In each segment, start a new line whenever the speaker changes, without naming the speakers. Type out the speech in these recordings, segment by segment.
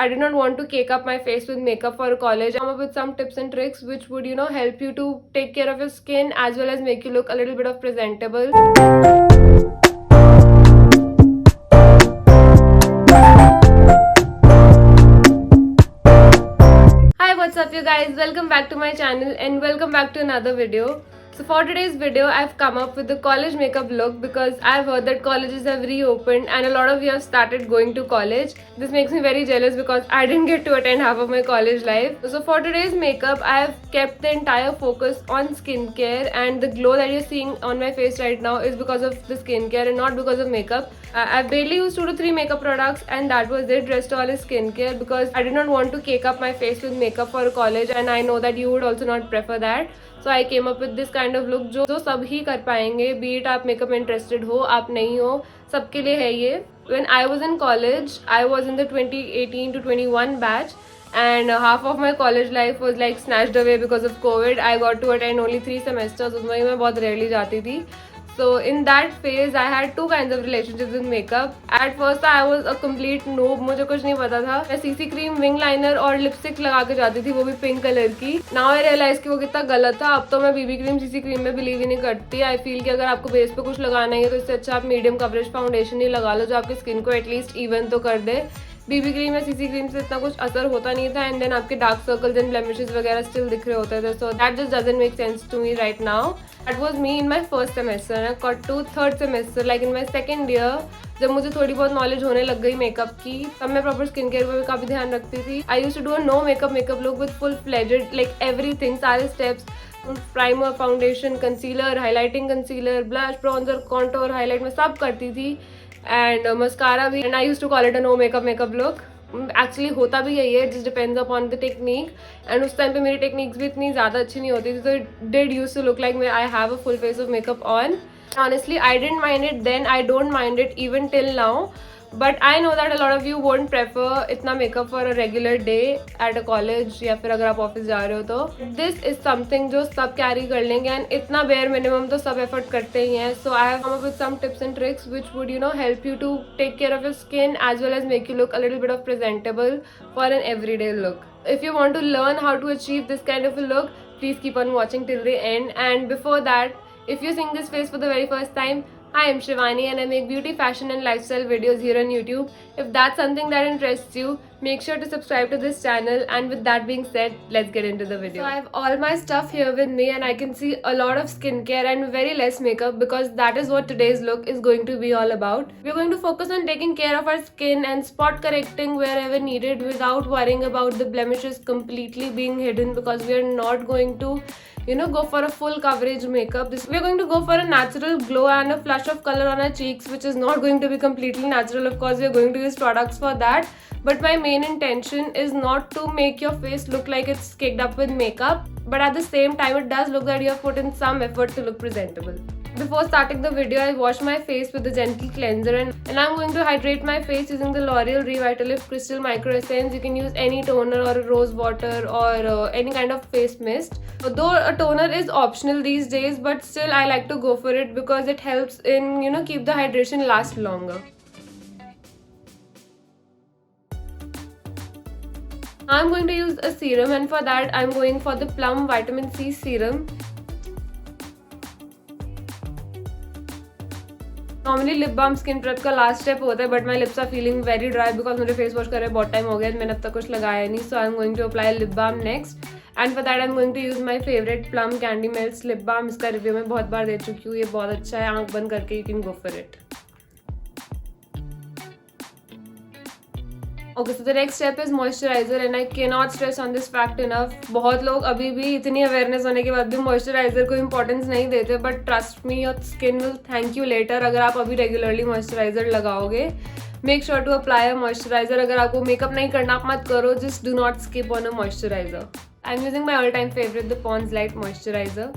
I did not want to cake up my face with makeup for college. I come up with some tips and tricks which would, help you to take care of your skin as well as make you look a little bit of presentable. Hi, what's up you guys? Welcome back to my channel and welcome back to another video. So for today's video, I've come up with the college makeup look because I've heard that colleges have reopened and a lot of you have started going to college. This makes me very jealous because I didn't get to attend half of my college life. So for today's makeup, I have kept the entire focus on skincare, and the glow that you're seeing on my face right now is because of the skincare and not because of makeup. I've barely used 2 to 3 makeup products and that was it. Rest all is skincare because I did not want to cake up my face with makeup for college, and I know that you would also not prefer that. So I came up with this kind of look जो सब ही कर पाएंगे, be it आप makeup में interested हो, आप नहीं हो, सबके लिए है ये. When I was in college, I was in the 2018 to 21 batch, and half of my college life was like snatched away because of COVID. I got to attend only 3 semesters, उसमें मैं बहुत rarely जाती थी. So in that phase, I had 2 kinds of relationships with makeup. At first, I was a complete noob. मुझे कुछ नहीं पता था. मैं CC cream, wing liner और lipstick लगा के जाती थी, वो भी पिंक कलर की. Now I realize कि वो कितना गलत था. अब तो मैं BB cream, CC cream में बिलीव ही नहीं करती. I feel कि अगर आपको बेस पे कुछ लगाना ही है तो इससे अच्छा आप मीडियम कवरेज फाउंडेशन ही लगा लो जो आपकी स्किन को एटलीस्ट इवन तो कर दे. BB क्रीम या CC क्रीम से इतना कुछ असर होता नहीं था, एंड देन आपके डार्क सर्कल्स एंड ब्लेमिशेस वगैरह स्टिल दिख रहे होते थे. So that just doesn't make sense to me right now. That was me in my first semester. I got to third semester like in my second year, जब मुझे थोड़ी बहुत knowledge होने लग गई मेकअप की, तब मैं प्रॉपर स्किन केयर पर भी काफ़ी ध्यान रखती थी. I used to do a no makeup look with full fledged like everything, सारे steps, primer, foundation, concealer, highlighting concealer, blush, bronzer, contour, highlight में सब करती थी, एंड मस्कारा भी. And I used to call it a no makeup look. Actually होता भी यही है, just depends upon the technique. And उस टाइम पे मेरी टेक्निक्स भी इतनी ज़्यादा अच्छी नहीं होती थी, तो it did use to look like I have a full face of makeup on. Honestly, I didn't mind it then. I don't mind it even till now. But I know that a lot of you won't prefer इतना makeup for a regular day at a college, या फिर अगर आप office जा रहे हो तो. This is something जो सब कैरी कर लेंगे, and इतना bare minimum तो सब एफर्ट करते ही हैं. So I have come up with some tips and tricks which would help you to take care of your skin as well as make you look a little bit of presentable for an everyday look. If you want to learn how to achieve this kind of a look, please keep on watching till the end. And before that, if you're seeing this face for the very first time, I am Shivani and I make beauty, fashion and lifestyle videos here on YouTube. If that's something that interests you, make sure to subscribe to this channel. And with that being said, let's get into the video. So I have all my stuff here with me, and I can see a lot of skincare and very less makeup because that is what today's look is going to be all about. We're going to focus on taking care of our skin and spot correcting wherever needed without worrying about the blemishes completely being hidden, because we are not going to go for a full coverage makeup. We're going to go for a natural glow and a flush of color on our cheeks, which is not going to be completely natural. Of course, we're going to use products for that. But my main intention is not to make your face look like it's caked up with makeup. But at the same time, it does look that you have put in some effort to look presentable. Before starting the video, I washed my face with a gentle cleanser, and I'm going to hydrate my face using the L'Oreal Revitalift Crystal Micro Essence. You can use any toner or rose water or any kind of face mist. Though a toner is optional these days, but still I like to go for it because it helps in keep the hydration last longer. I'm going to use a serum, and for that I'm going for the Plum Vitamin C Serum. Normally lip balm skin prep का last step होता है, but my lips are feeling very dry because मुझे face wash करे बहुत time हो गया, मैंने अब तक कुछ लगाया नहीं. So I am going to apply lip balm next, and for that I am going to use my favourite plum candy melts lip balm. इसका रिव्यू मैं बहुत बार दे चुकी हूँ, ये बहुत अच्छा है. आंख बंद करके you can go for it. Okay, so the next step is moisturiser, and I can not stress on this fact enough. बहुत लोग अभी भी इतनी अवेयरनेस होने के बाद भी मॉइस्चराइजर को इंपॉर्टेंस नहीं देते, but trust me, your skin will thank you later अगर आप अभी रेगुलरली मॉइस्चराइजर लगाओगे. Make sure to apply a moisturiser. अगर आपको मेकअप नहीं करना, आप मत करो, just do not skip on a moisturiser. I am using my all time favourite, the Pond's light moisturiser.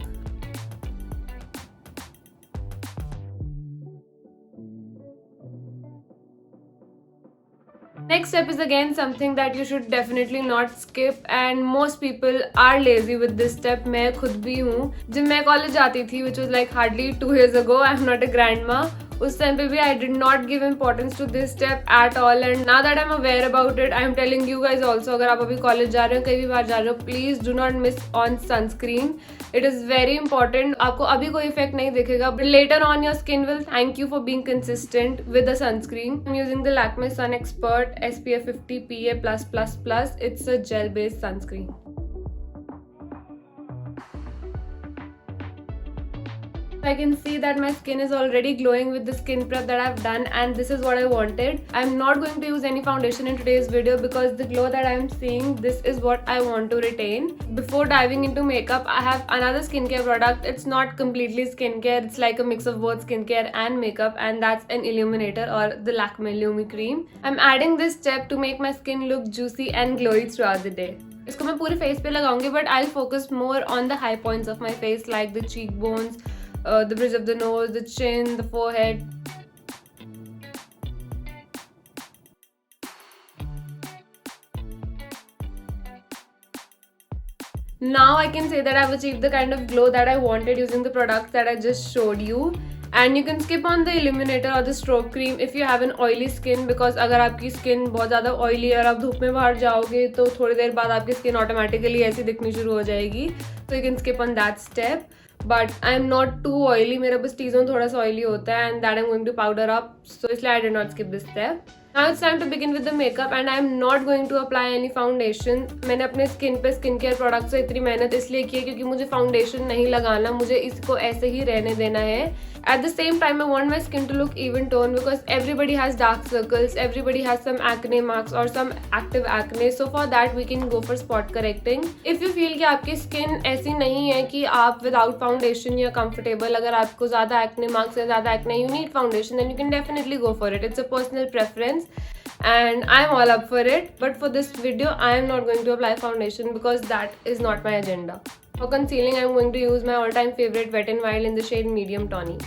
Next step is again something that you should definitely not skip, and most people are lazy with this step. मैं खुद भी हूँ. जब मैं college जाती थी, which was like hardly 2 years ago, I'm not a grandma, उस time पे भी I did not give importance to this step at all, and now that I am aware about it I am telling you guys also, अगर आप अभी college जा रहे हो, कहीं भी बाहर जा रहे हो, please do not miss on sunscreen. It is very important. आपको अभी कोई इफेक्ट नहीं दिखेगा, but later on your skin will thank you for being consistent with the sunscreen. I am using the Lakme sun expert SPF 50 PA+++. It's a gel based sunscreen. I can see that my skin is already glowing with the skin prep that I've done, and this is what I wanted. I'm not going to use any foundation in today's video because the glow that I'm seeing, this is what I want to retain. Before diving into makeup, I have another skincare product. It's not completely skincare, it's like a mix of both skincare and makeup, and that's an illuminator or the Lakme Lumi cream. I'm adding this step to make my skin look juicy and glowy throughout the day. इसको मैं पूरे face पे लगाऊंगी, but I'll focus more on the high points of my face like the cheekbones, the bridge of the nose, the chin, the forehead. Now I can say that I've achieved the kind of glow that I wanted using the products that I just showed you. And you can skip on the illuminator or the stroke cream if you have an oily skin, because अगर आपकी skin बहुत ज़्यादा oily है और आप धूप में बाहर जाओगे तो थोड़ी देर बाद आपकी skin automatically ऐसी दिखनी शुरू हो जाएगी. So you can skip on that step. But I am not too oily. मेरा बस T-zone थोड़ा सा oily होता है, and that I'm going to powder up. So इसलिए I did not skip this step. Now it's time to begin with the makeup, and I am not going to apply any foundation. मैंने अपने skin पे skin care product से इतनी मेहनत इसलिए की है क्योंकि मुझे फाउंडेशन नहीं लगाना, मुझे इसको ऐसे ही रहने देना है. At the same time, I want my skin to look even tone because everybody has dark circles, everybody has some acne marks or some active acne. So for that we can go for spot correcting. If you feel कि आपकी skin ऐसी नहीं है कि आप without foundation या comfortable, अगर आपको ज़्यादा acne marks या ज़्यादा acne, you need foundation, then you can definitely go for it. It's a personal preference. And I'm all up for it, but for this video I am not going to apply foundation because that is not my agenda. For concealing, I'm going to use my all-time favorite Wet n Wild in the shade Medium Tawny.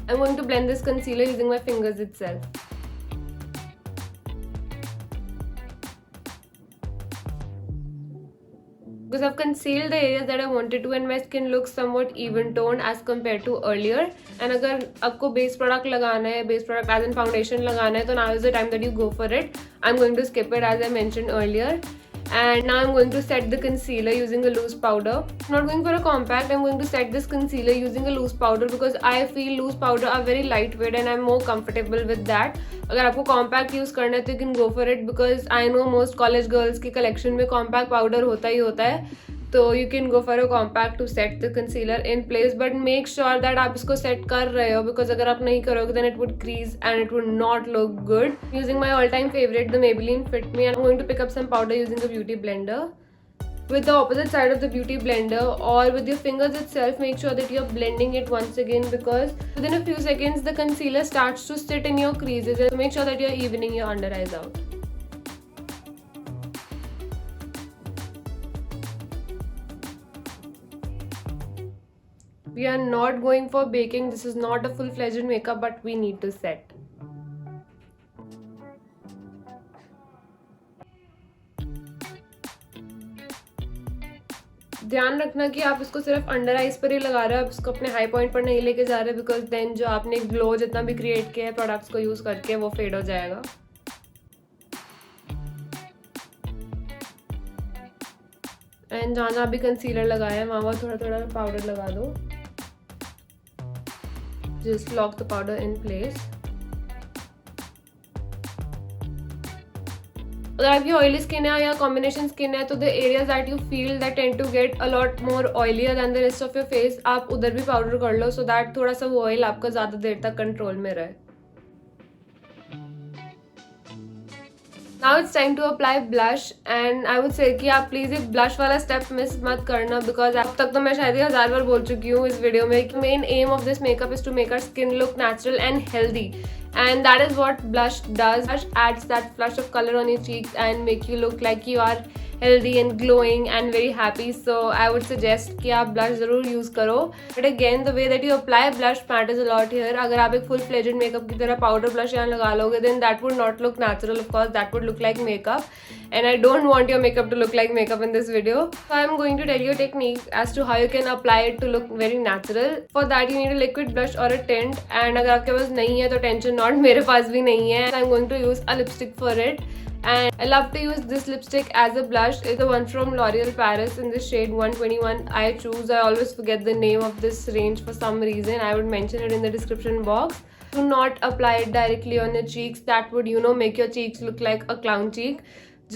I'm going to blend this concealer using my fingers itself. Because I've concealed the areas that I wanted to, and my skin looks somewhat even toned as compared to earlier. And अगर आपको base product लगाना है, base product as in foundation लगाना है, तो now is the time that you go for it. I'm going to skip it as I mentioned earlier. And now I'm going to set the concealer using a loose powder. I'm not going for a compact, I'm going to set this concealer using a loose powder because I feel loose powder are very lightweight and I'm more comfortable with that. अगर आपको compact use करना है तो you can go for it because I know most college girls की collection में compact powder होता ही होता है. तो you can go for a compact to set the concealer in place, but make sure that आप इसको set कर रहे हो because अगर आप नहीं करोगे then it would crease and it would not look good. Using my all-time favorite, the Maybelline Fit Me, and I'm going to pick up some powder using a beauty blender. With the opposite side of the beauty blender or with your fingers itself, make sure that you're blending it once again because within a few seconds the concealer starts to sit in your creases. So make sure that you're evening your under eyes out. We are not going for baking. This is not a full-fledged makeup, but we need to set. ध्यान रखना कि आप इसको सिर्फ under eyes पर ही लगा रहे हो, आप इसको अपने हाई पॉइंट पर नहीं लेके जा रहे बिकॉज देन जो आपने ग्लो जितना भी क्रिएट किया है प्रोडक्ट्स को यूज करके वो फेड हो जाएगा. एंड जहाँ भी कंसीलर लगाया है वहाँ थोड़ा थोड़ा पाउडर लगा दो. Just lock the powder in place. अगर आपकी ऑयली स्किन है या कॉम्बिनेशन स्किन है तो the areas that you feel that tend to get a lot more oilier than the rest of your face, आप उधर भी पाउडर कर लो सो दैट थोड़ा सा वो ऑयल आपका ज़्यादा देर तक कंट्रोल में रहे. Now it's time to apply blush and I would say कि आप प्लीज़ एक blush वाला step मिस मत करना because अब तक तो मैं शायद 1000 बार बोल चुकी हूँ इस वीडियो में कि main aim of this makeup is to make our skin look natural and healthy, and that is what blush does. Blush adds that flush of color on your cheeks and make you look like you are healthy and glowing and very happy. So I would suggest कि आप blush ज़रूर use करो. But again, the way that you apply blush matters a lot here. अगर आप एक full fledged makeup की तरह powder blush यहाँ लगा लोगे, then that would not look natural. Of course, that would look like makeup, and I don't want your makeup to look like makeup in this video. So I'm going to tell you a technique as to how you can apply it to look very natural. For that, you need a liquid blush or a tint, and अगर आपके पास नहीं है तो tension not, मेरे पास भी नहीं है. I'm going to use a lipstick for it. And I love to use this lipstick as a blush. It's the one from L'Oreal Paris in the shade 121. I choose. I always forget the name of this range for some reason. I would mention it in the description box. Do not apply it directly on your cheeks. That would, you know, make your cheeks look like a clown cheek.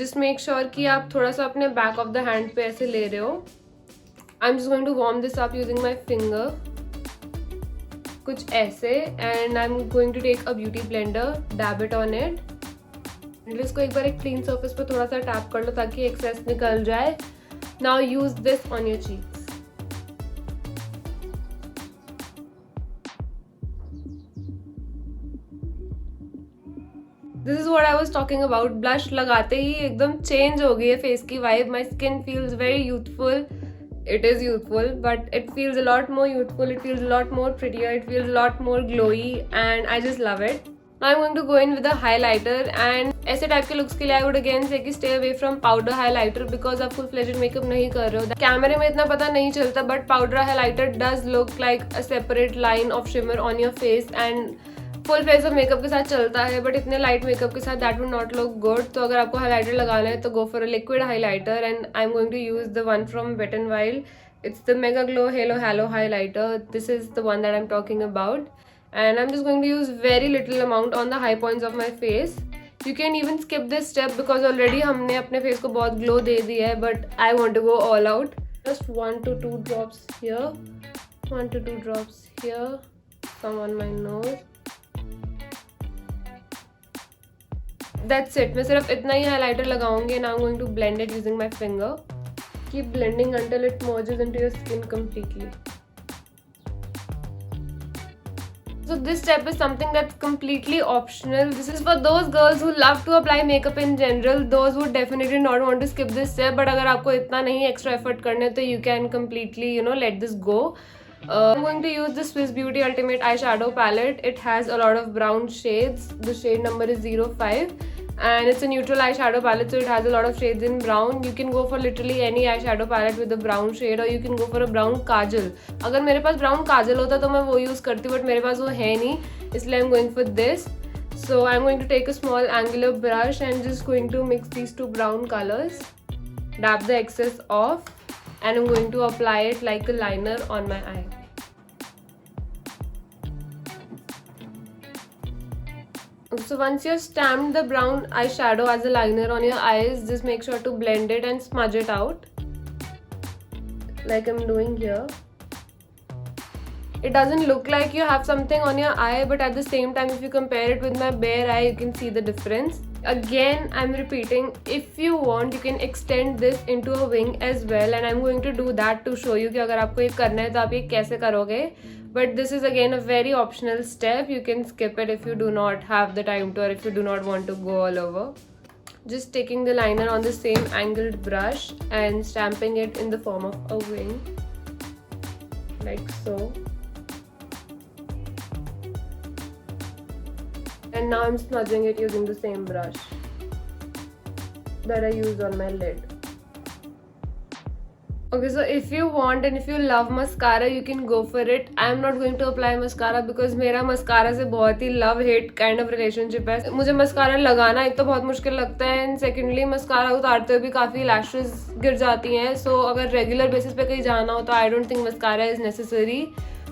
Just make sure कि आप थोड़ा सा अपने back of the hand पे ऐसे ले रहे हो. I'm just going to warm this up using my finger. कुछ ऐसे, and I'm going to take a beauty blender, dab it on it. इसको एक बार एक क्लीन सरफेस पे थोड़ा सा टैप कर लो ताकि एक्सेस निकल जाए. Now use this on your cheeks. This is what I was talking about. Blush लगाते ही एकदम चेंज हो गई है फेस की vibe. My skin feels very youthful. It is youthful, but it feels a lot more youthful. It feels a lot more prettier. It feels a lot more glowy, and I just love it. Now I'm going to go in with a highlighter, and ऐसे type के looks के लिए I would again say कि stay away from powder highlighter because आप full fledged makeup नहीं कर रहे हो. कैमरे में इतना पता नहीं चलता, but powder highlighter does look like a separate line of shimmer on your face, and full face of makeup के साथ चलता है, but इतने light makeup के साथ that would not look good. तो अगर आपको highlighter लगाना है तो go for a liquid highlighter, and I'm going to use the one from Wet n Wild. It's the Mega Glow Halo highlighter. This is the one that I'm talking about. And I'm just going to use very little amount on the high points of my face. You can even skip this step because already हमने अपने face को बहुत glow दे दिया है, but I want to go all out. Just 1 to 2 drops here, 1 to 2 drops here, some on my nose. That's it. मैं सिर्फ इतना ही highlighter लगाऊंगी, and I'm going to blend it using my finger. Keep blending until it merges into your skin completely. So this step is something that's completely optional. This is for those girls who love to apply makeup in general. Those would definitely not want to skip this step. But अगर आपको इतना नहीं extra effort करने तो you can completely, you know, let this go. I'm going to use the Swiss Beauty Ultimate Eyeshadow Palette. It has a lot of brown shades. The shade number is 05. And it's a neutral eyeshadow palette, so it has a lot of shades in brown. You can go for literally any eyeshadow palette with a brown shade, or you can go for a brown kajal. अगर मेरे पास brown kajal होता तो मैं वो use करती, but मेरे पास वो है नहीं, इसलिए I'm going for this. So I'm going to take a small angular brush and just going to mix these two brown colors, dab the excess off, and I'm going to apply it like a liner on my eye. So once you've stamped the brown eyeshadow as a liner on your eyes, just make sure to blend it and smudge it out like I'm doing here. It doesn't look like you have something on your eye, but at the same time, if you compare it with my bare eye, you can see the difference. Again, I'm repeating, if you want, you can extend this into a wing as well, and I'm going to do that to show you कि अगर आपको ये करना है तो आप ये कैसे करोगे. But this is again a very optional step. You can skip it if you do not have the time to, or if you do not want to go all over. Just taking the liner on the same angled brush and stamping it in the form of a wing, like so. And now I'm smudging it using the same brush that I used on my lid. Okay, so if you want and if you love mascara, you can go for it. I am not going to apply mascara because मेरा mascara से बहुत ही love hate kind of relationship है. मुझे mascara लगाना एक तो बहुत मुश्किल लगता है, and secondly mascara उतारते हुए भी काफ़ी lashes गिर जाती हैं. So अगर regular basis पे कहीं जाना हो तो I don't think mascara is necessary.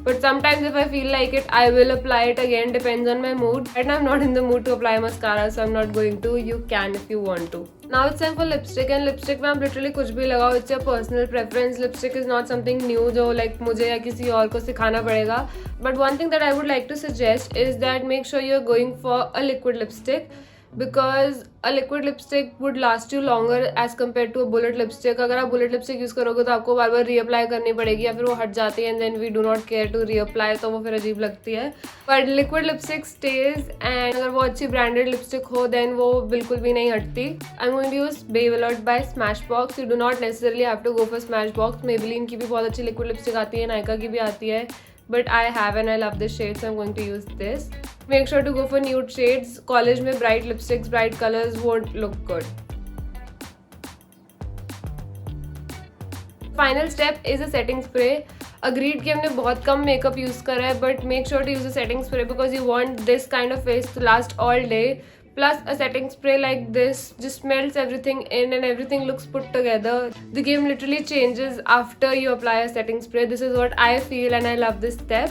But sometimes if I feel like it, I will apply it again, depends on my mood. And I'm not in the mood to apply mascara, so I'm not going to. You can if you want to. Now it's time for lipstick, and lipstick में आप literally कुछ भी लगाओ. It's your personal preference. Lipstick is not something new जो like मुझे या किसी और को सिखाना पड़ेगा. But one thing that I would like to suggest is that make sure you're going for a liquid lipstick. because a liquid lipstick would last you longer as compared to a bullet lipstick. अगर आप bullet lipstick use करोगे तो आपको बार बार reapply करनी पड़ेगी या फिर वो हट जाती है, and then we do not care to reapply, तो वो फिर अजीब लगती है. But liquid lipstick stays, and अगर वो अच्छी branded lipstick हो then वो बिल्कुल भी नहीं हटती. I'm going to use Babe Alert by Smashbox. You do not necessarily have to go for Smashbox. Maybelline की भी बहुत अच्छी liquid lipstick आती है, Nykaa की भी आती है, but I have and I love this shade, so I'm going to use this. Make sure to go for nude shades. College में bright lipsticks, bright colors won't look good. Final step is a setting spray. Agreed कि हमने बहुत कम makeup use करा है, but make sure to use a setting spray because you want this kind of face to last all day. Plus a setting spray like this just melts everything in and everything looks put together. The game literally changes after you apply a setting spray. This is what I feel and I love this step.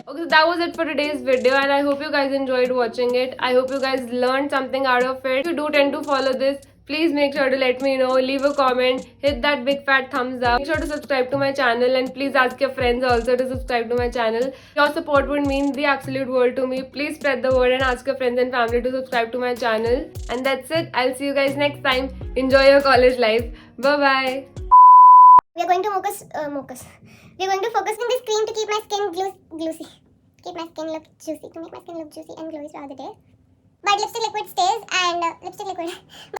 Okay, so that was it for today's video and I hope you guys enjoyed watching it. I hope you guys learned something out of it. If you do tend to follow this, please make sure to let me know, leave a comment, hit that big fat thumbs up, make sure to subscribe to my channel and please ask your friends also to subscribe to my channel. Your support would mean the absolute world to me. Please spread the word and ask your friends and family to subscribe to my channel. And that's it. I'll see you guys next time. Enjoy your college life. Bye bye.
We are going to We are going to focus on this cream to keep my skin glossy. Keep my skin look juicy. To make my skin look juicy and glowy throughout the day. But lipstick liquid stays and lipstick liquid.